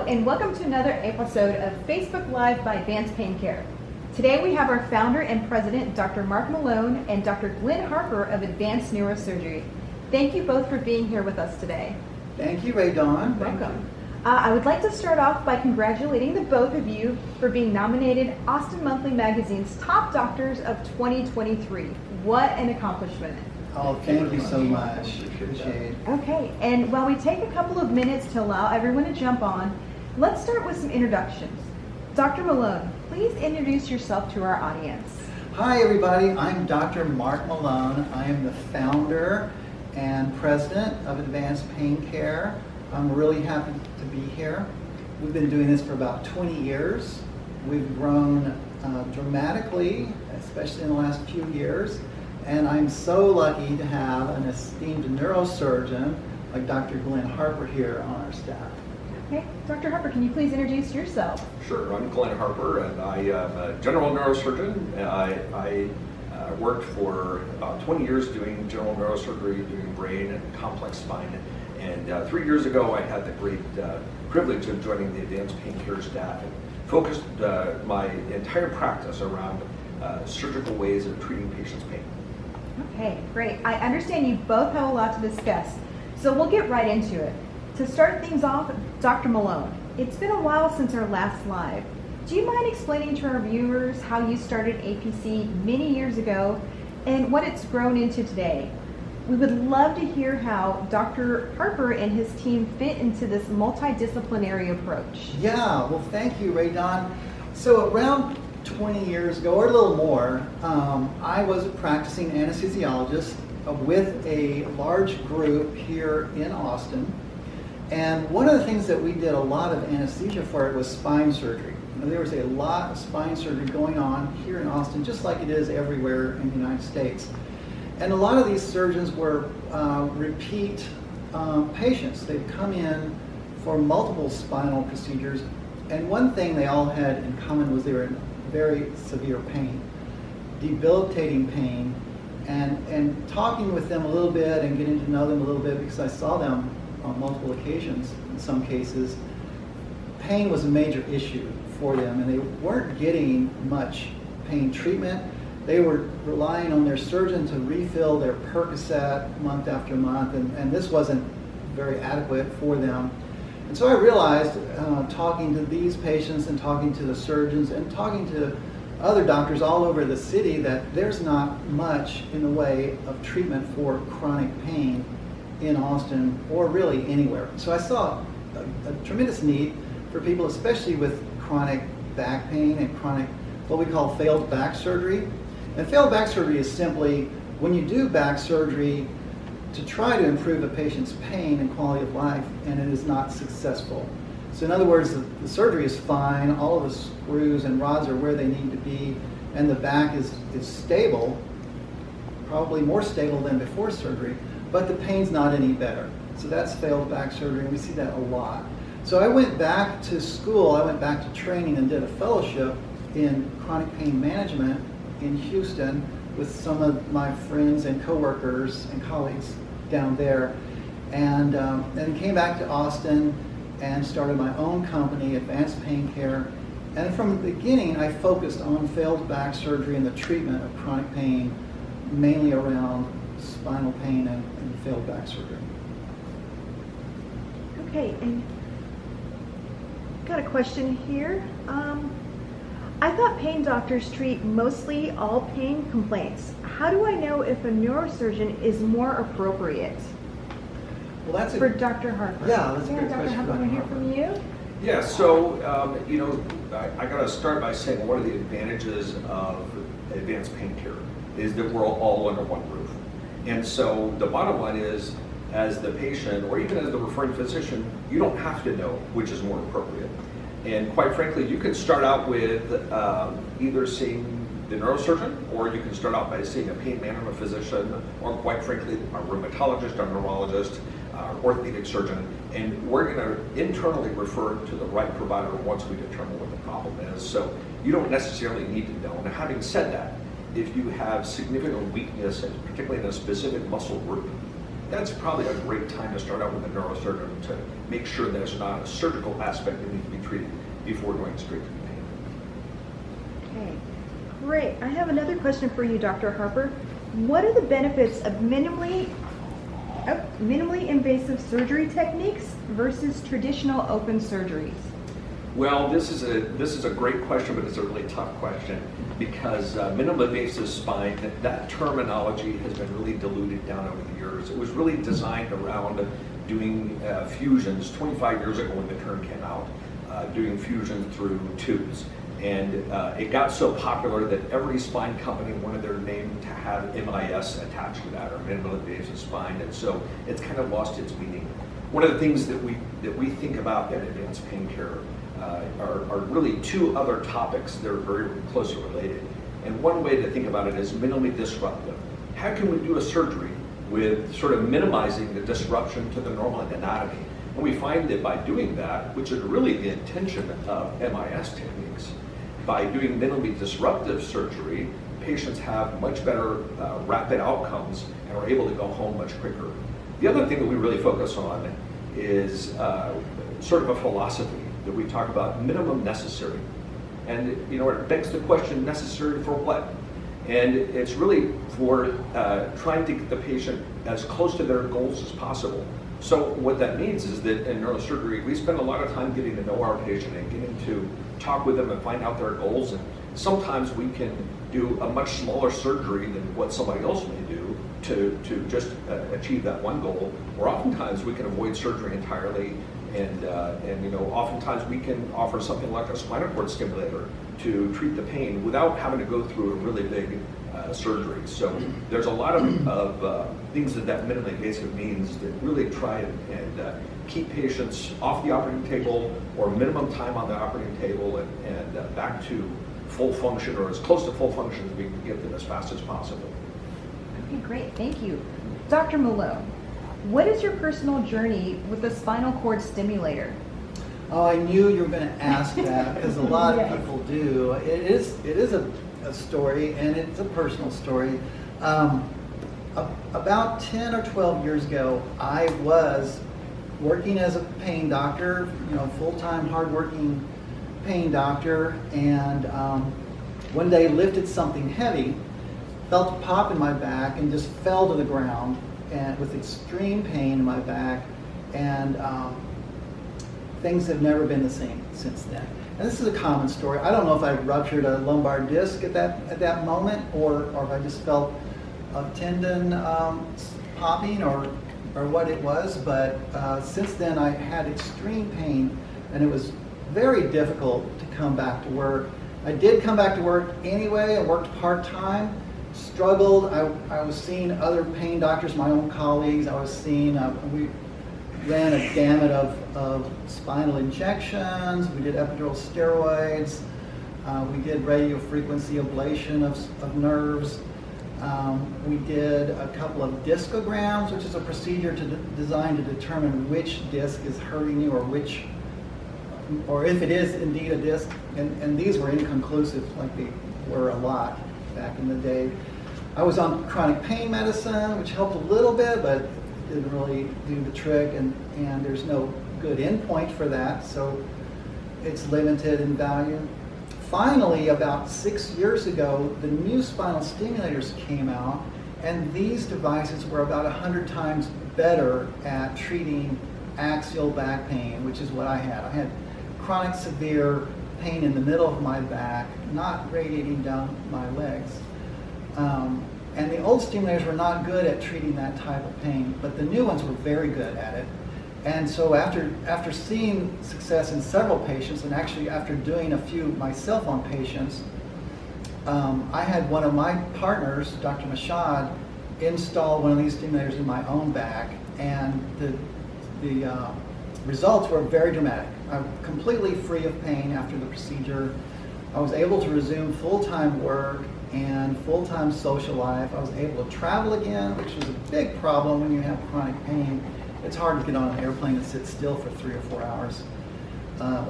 and welcome to another episode of Facebook Live by Advanced Pain Care. Today we have our founder and president, Dr. Mark Malone, and Dr. Glenn Harper of Advanced Neurosurgery. Thank you both for being here with us today. Thank you, Ray Dawn. Welcome. I would like to start off by congratulating the both of you for being nominated Austin Monthly Magazine's Top Doctors of 2023. What an accomplishment. Oh, thank you so much. Appreciate it. Okay, and while we take a couple of minutes to allow everyone to jump on, let's start with some introductions. Dr. Malone, please introduce yourself to our audience. Hi, everybody. I'm Dr. Mark Malone. I am the founder and president of Advanced Pain Care. I'm really happy to be here. We've been doing this for about 20 years. We've grown dramatically, especially in the last few years. And I'm so lucky to have an esteemed neurosurgeon like Dr. Glenn Harper here on our staff. Okay, Dr. Harper, can you please introduce yourself? Sure, I'm Glenn Harper, and I am a general neurosurgeon. I worked for about 20 years doing general neurosurgery, doing brain and complex spine. And 3 years ago, I had the great privilege of joining the Advanced Pain Care staff and focused my entire practice around surgical ways of treating patients' pain. Okay, great. I understand you both have a lot to discuss, so we'll get right into it. To start things off, Dr. Malone, it's been a while since our last live. Do you mind explaining to our viewers how you started APC many years ago and what it's grown into today? We would love to hear how Dr. Harper and his team fit into this multidisciplinary approach. Yeah, well, thank you, Ray Dawn. So around 20 years ago, or a little more, I was a practicing anesthesiologist with a large group here in Austin. And one of the things that we did a lot of anesthesia for was spine surgery. There was a lot of spine surgery going on here in Austin, just like it is everywhere in the United States. And a lot of these surgeons were repeat patients. They'd come in for multiple spinal procedures. And one thing they all had in common was they were in very severe pain, debilitating pain, and talking with them a little bit and getting to know them a little bit, because I saw them on multiple occasions in some cases. Pain was a major issue for them, and they weren't getting much pain treatment. They were relying on their surgeon to refill their Percocet month after month, and this wasn't very adequate for them. And so I realized, talking to these patients and talking to the surgeons and talking to other doctors all over the city, that there's not much in the way of treatment for chronic pain in Austin or really anywhere. So I saw a tremendous need for people, especially with chronic back pain and chronic, what we call failed back surgery. And failed back surgery is simply when you do back surgery to try to improve a patient's pain and quality of life, and it is not successful. So in other words, the surgery is fine, all of the screws and rods are where they need to be, and the back is stable, probably more stable than before surgery, but the pain's not any better. So that's failed back surgery, and we see that a lot. So I went back to school, I went back to training and did a fellowship in chronic pain management in Houston with some of my friends and coworkers and colleagues down there, and then came back to Austin and started my own company, Advanced Pain Care. And from the beginning, I focused on failed back surgery and the treatment of chronic pain, mainly around spinal pain and failed back surgery. Okay, and got a question here. I thought pain doctors treat mostly all pain complaints. How do I know if a neurosurgeon is more appropriate? Well, that's for Dr. Harper. Yeah, that's a Dr. good question. Harper, I want to hear from you. Yeah, so I got to start by saying one of the advantages of advanced pain care is that we're all under one roof. And so the bottom line is, as the patient or even as the referring physician, you don't have to know which is more appropriate. And quite frankly, you can start out with either seeing the neurosurgeon, or you can start out by seeing a pain management physician, or quite frankly, a rheumatologist, a neurologist, orthopedic surgeon, and we're going to internally refer to the right provider once we determine what the problem is. So you don't necessarily need to know. Now, having said that, if you have significant weakness, particularly in a specific muscle group, that's probably a great time to start out with a neurosurgeon to make sure there's not a surgical aspect that needs to be treated before going straight to the pain. Okay, great. I have another question for you, Dr. Harper. What are the benefits of minimally invasive surgery techniques versus traditional open surgeries? Well, this is a great question, but it's a really tough question because minimally invasive spine, that terminology has been really diluted down over the years. It was really designed around doing fusions 25 years ago when the term came out, doing fusion through tubes. And it got so popular that every spine company wanted their name to have MIS attached to that, or minimally invasive spine, and so it's kind of lost its meaning. One of the things that we think about in advanced pain care are really two other topics that are very closely related. And one way to think about it is minimally disruptive. How can we do a surgery with sort of minimizing the disruption to the normal anatomy? And we find that by doing that, which is really the intention of MIS techniques, by doing minimally disruptive surgery, patients have much better rapid outcomes and are able to go home much quicker. The other thing that we really focus on is sort of a philosophy that we talk about minimum necessary. And it begs the question, necessary for what? And it's really for trying to get the patient as close to their goals as possible. So what that means is that in neurosurgery, we spend a lot of time getting to know our patient and getting to talk with them and find out their goals. And sometimes we can do a much smaller surgery than what somebody else may do to just achieve that one goal. Or oftentimes we can avoid surgery entirely. And oftentimes we can offer something like a spinal cord stimulator to treat the pain without having to go through a really big surgery. So there's a lot of things that minimally invasive means that really try and keep patients off the operating table or minimum time on the operating table and back to full function, or as close to full function as we can get them as fast as possible. Okay, great, thank you. Dr. Malone, what is your personal journey with the spinal cord stimulator? Oh, I knew you were going to ask that because a lot of people do. It is a story, and it's a personal story. About 10 or 12 years ago, I was working as a pain doctor, full-time, hard-working pain doctor, and one day lifted something heavy, felt a pop in my back, and just fell to the ground, and with extreme pain in my back, and things have never been the same since then. And this is a common story. I don't know if I ruptured a lumbar disc at that moment, or if I just felt a tendon popping, or what it was. But since then, I had extreme pain, and it was very difficult to come back to work. I did come back to work anyway. I worked part-time. Struggled. I was seeing other pain doctors, my own colleagues. I was seeing, we ran a gamut of spinal injections. We did epidural steroids. We did radiofrequency ablation of nerves. We did a couple of discograms, which is a procedure designed to determine which disc is hurting you, or if it is indeed a disc. And these were inconclusive, like they were a lot back in the day. I was on chronic pain medicine, which helped a little bit, but didn't really do the trick, and there's no good endpoint for that, so it's limited in value. Finally, about 6 years ago, the new spinal stimulators came out, and these devices were about 100 times better at treating axial back pain, which is what I had. I had chronic severe pain in the middle of my back, not radiating down my legs. And the old stimulators were not good at treating that type of pain, but the new ones were very good at it. And so after seeing success in several patients, and actually after doing a few myself on patients, I had one of my partners, Dr. Mashad, install one of these stimulators in my own back, and the results were very dramatic. I'm completely free of pain after the procedure. I was able to resume full-time work and full-time social life. I was able to travel again, which was a big problem when you have chronic pain. It's hard to get on an airplane and sit still for 3 or 4 hours,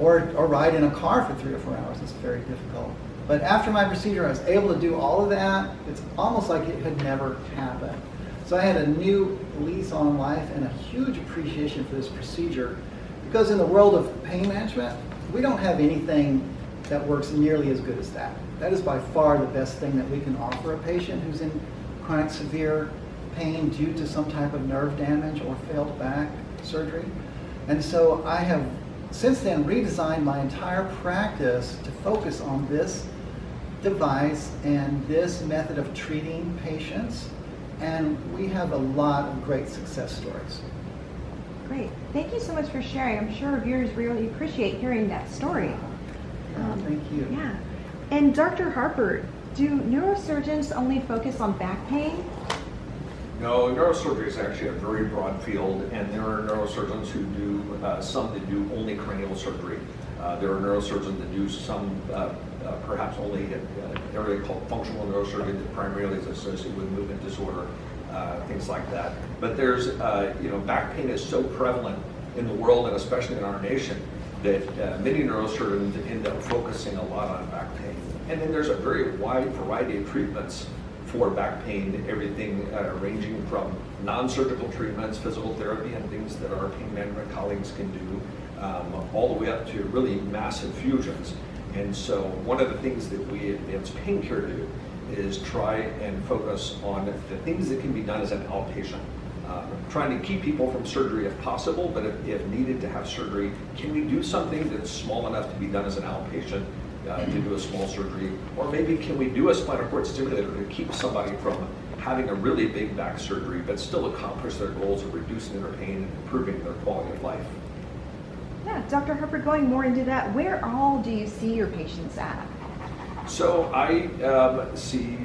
or ride in a car for 3 or 4 hours. It's very difficult. But after my procedure, I was able to do all of that. It's almost like it had never happened. So I had a new lease on life and a huge appreciation for this procedure, because in the world of pain management, we don't have anything that works nearly as good as that. That is by far the best thing that we can offer a patient who's in chronic severe pain due to some type of nerve damage or failed back surgery. And so I have since then redesigned my entire practice to focus on this device and this method of treating patients, and we have a lot of great success stories. Great. Thank you so much for sharing. I'm sure viewers really appreciate hearing that story. Thank you. Yeah. And Dr. Harper, do neurosurgeons only focus on back pain? No, neurosurgery is actually a very broad field, and there are neurosurgeons who do some that do only cranial surgery. There are neurosurgeons that do some, perhaps only an area called functional neurosurgery that primarily is associated with movement disorder, things like that. But there's, back pain is so prevalent in the world, and especially in our nation, that many neurosurgeons end up focusing a lot on back pain. And then there's a very wide variety of treatments for back pain, everything ranging from non-surgical treatments, physical therapy, and things that our pain management colleagues can do, all the way up to really massive fusions. And so one of the things that we at Advanced Pain Care do is try and focus on the things that can be done as an outpatient. Trying to keep people from surgery if possible, but if needed to have surgery, can we do something that's small enough to be done as an outpatient to do a small surgery? Or maybe can we do a spinal cord stimulator to keep somebody from having a really big back surgery, but still accomplish their goals of reducing their pain and improving their quality of life? Yeah, Dr. Harper, going more into that, where all do you see your patients at? So I see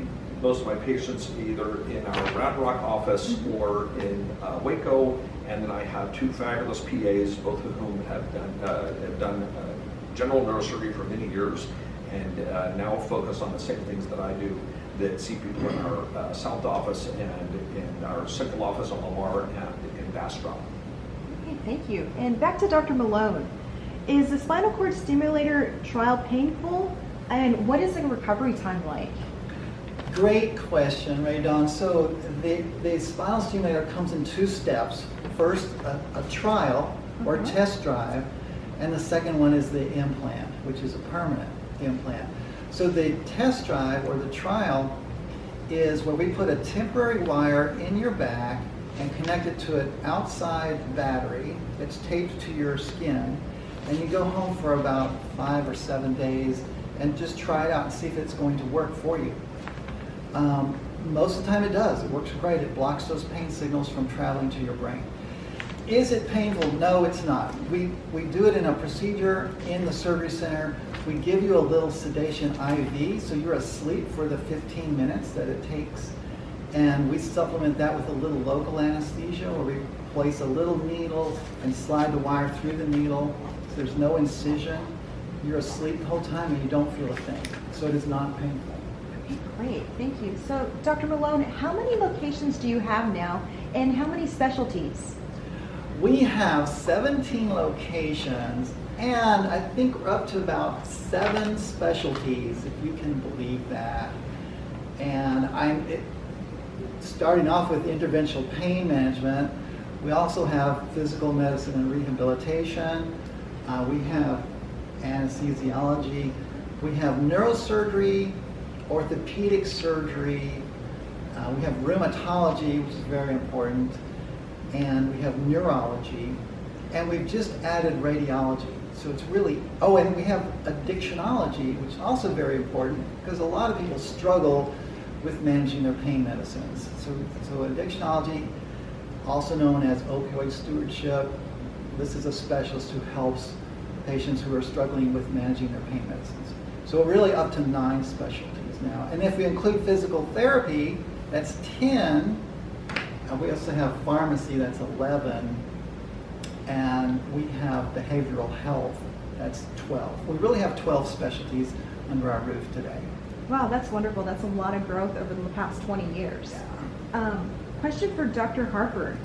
most of my patients either in our Round Rock office or in Waco, and then I have two fabulous PAs, both of whom have done general neurosurgery for many years, and now focus on the same things that I do, that see people in our South office and in our Central office on Lamar and in Bastrop. Okay, thank you. And back to Dr. Malone. Is the spinal cord stimulator trial painful, and what is the recovery time like? Great question, Ray Don. So the spinal stimulator comes in two steps. First, a trial or test drive, and the second one is the implant, which is a permanent implant. So the test drive or the trial is where we put a temporary wire in your back and connect it to an outside battery that's taped to your skin, and you go home for about 5 or 7 days and just try it out and see if it's going to work for you. Most of the time it does. It works great. It blocks those pain signals from traveling to your brain. Is it painful? No, it's not. We do it in a procedure in the surgery center. We give you a little sedation IV, so you're asleep for the 15 minutes that it takes. And we supplement that with a little local anesthesia, where we place a little needle and slide the wire through the needle. So there's no incision. You're asleep the whole time and you don't feel a thing. So it is not painful. Okay, great. Thank you. So, Dr. Malone, how many locations do you have now, and how many specialties? We have 17 locations, and I think we're up to about 7 specialties, if you can believe that. And starting off with interventional pain management, we also have physical medicine and rehabilitation. We have anesthesiology. We have neurosurgery, orthopedic surgery. We have rheumatology, which is very important. And we have neurology. And we've just added radiology. So it's really, and we have addictionology, which is also very important, because a lot of people struggle with managing their pain medicines. So addictionology, also known as opioid stewardship, this is a specialist who helps patients who are struggling with managing their pain medicines. So we're really up to 9 specialties now. And if we include physical therapy, that's 10. We also have pharmacy, that's 11. And we have behavioral health, that's 12. We really have 12 specialties under our roof today. Wow, that's wonderful. That's a lot of growth over the past 20 years. Yeah. Question for Dr. Harper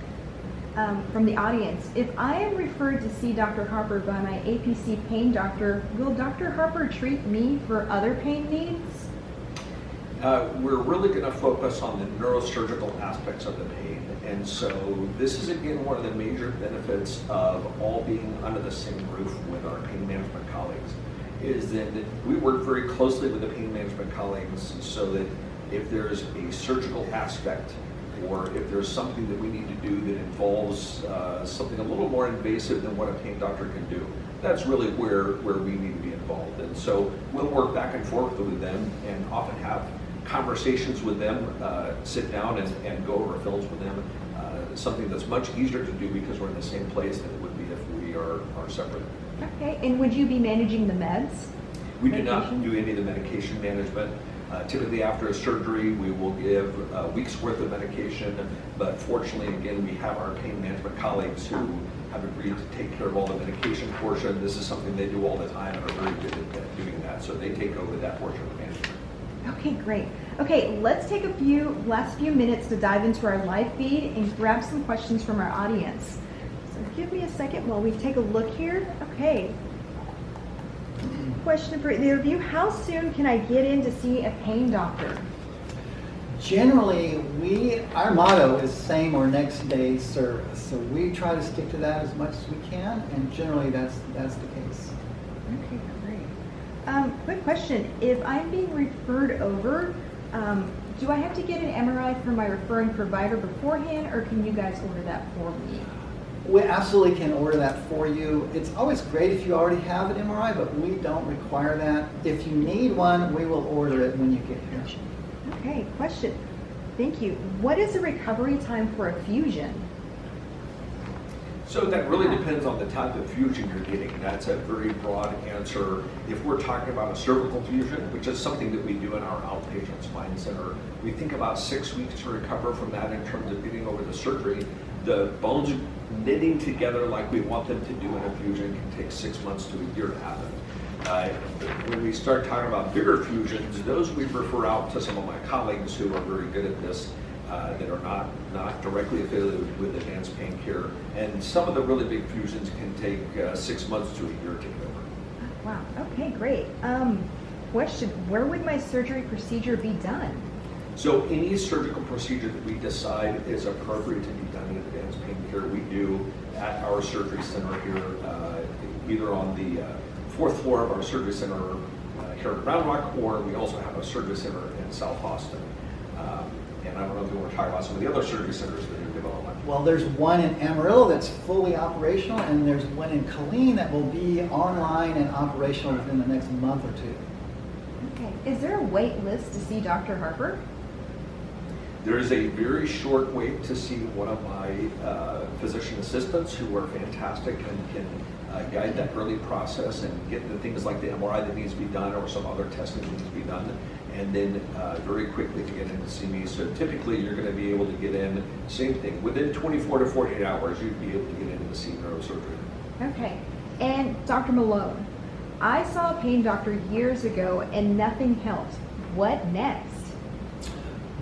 from the audience. If I am referred to see Dr. Harper by my APC pain doctor, will Dr. Harper treat me for other pain needs? We're really going to focus on the neurosurgical aspects of the pain. And so this is, again, one of the major benefits of all being under the same roof with our pain management colleagues, is that we work very closely with the pain management colleagues so that if there's a surgical aspect or if there's something that we need to do that involves something a little more invasive than what a pain doctor can do, that's really where we need to be involved. And so we'll work back and forth with them and often have conversations with them, sit down and go over films with them, something that's much easier to do because we're in the same place than it would be if we are separate. Okay, and would you be managing the meds? We do not do any of the medication management. Typically after a surgery, we will give a week's worth of medication, but fortunately, again, we have our pain management colleagues who have agreed to take care of all the medication portion. This is something they do all the time and are very good at doing that, so they take over that portion of the management. Okay, great. Okay, let's take last few minutes to dive into our live feed and grab some questions from our audience. So give me a second while we take a look here. Okay. Question for either of you: how soon can I get in to see a pain doctor? Generally, our motto is same or next day service. So we try to stick to that as much as we can, and generally that's the case. Okay, great. Quick question: if I'm being referred over, do I have to get an MRI from my referring provider beforehand, or can you guys order that for me? We absolutely can order that for you. It's always great if you already have an MRI, but we don't require that. If you need one, we will order it when you get here. Okay, question. Thank you. What is the recovery time for a fusion? So that really depends on the type of fusion you're getting. That's a very broad answer. If we're talking about a cervical fusion, which is something that we do in our outpatient spine center, we think about 6 weeks to recover from that in terms of getting over the surgery. The bones knitting together like we want them to do in a fusion can take 6 months to a year to happen. When we start talking about bigger fusions, those we refer out to some of my colleagues who are very good at this, that are not directly affiliated with advanced pain care. And some of the really big fusions can take 6 months to a year to get over. Wow, okay, great. Question: where would my surgery procedure be done? So any surgical procedure that we decide is appropriate to be done in advanced pain care, we do at our surgery center here, either on the 4th floor of our surgery center here at Round Rock, or we also have a surgery center in South Austin. And I don't know if you want to talk about some of the other surgery centers that are developing. Well, there's one in Amarillo that's fully operational, and there's one in Killeen that will be online and operational within the next month or two. Okay, is there a wait list to see Dr. Harper? There is a very short wait to see one of my physician assistants who are fantastic and can guide that early process and get the things like the MRI that needs to be done or some other testing that needs to be done, and then very quickly to get in to see me. So typically you're going to be able to get in, same thing, within 24 to 48 hours you'd be able to get in to see neurosurgery. Okay, and Dr. Malone, I saw a pain doctor years ago and nothing helped. What next?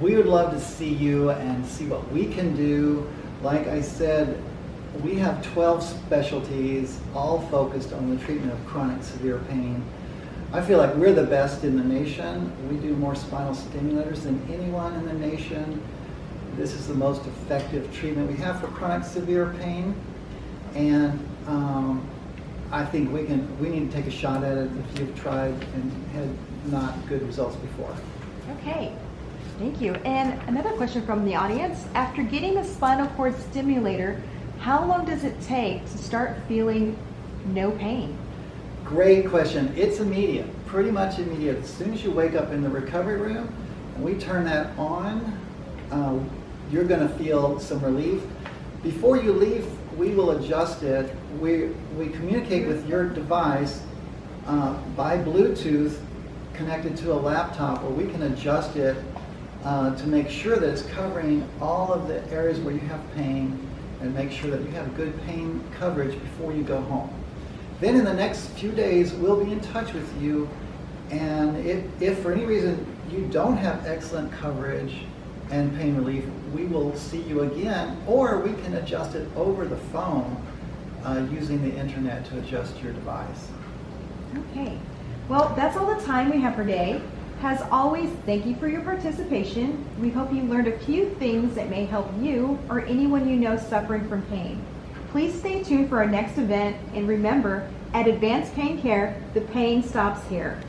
We would love to see you and see what we can do. Like I said, we have 12 specialties, all focused on the treatment of chronic severe pain. I feel like we're the best in the nation. We do more spinal stimulators than anyone in the nation. This is the most effective treatment we have for chronic severe pain. And I think we need to take a shot at it if you've tried and had not good results before. Okay. Thank you. And another question from the audience: after getting a spinal cord stimulator, how long does it take to start feeling no pain? Great question. It's immediate, pretty much immediate. As soon as you wake up in the recovery room and we turn that on, you're going to feel some relief. Before you leave, we will adjust it. We communicate with your device by Bluetooth connected to a laptop, where we can adjust it to make sure that it's covering all of the areas where you have pain and make sure that you have good pain coverage before you go home. Then in the next few days, we'll be in touch with you, and if for any reason you don't have excellent coverage and pain relief, we will see you again, or we can adjust it over the phone using the internet to adjust your device. Okay. Well, that's all the time we have for today. As always, thank you for your participation. We hope you learned a few things that may help you or anyone you know suffering from pain. Please stay tuned for our next event, and remember, at Advanced Pain Care, the pain stops here.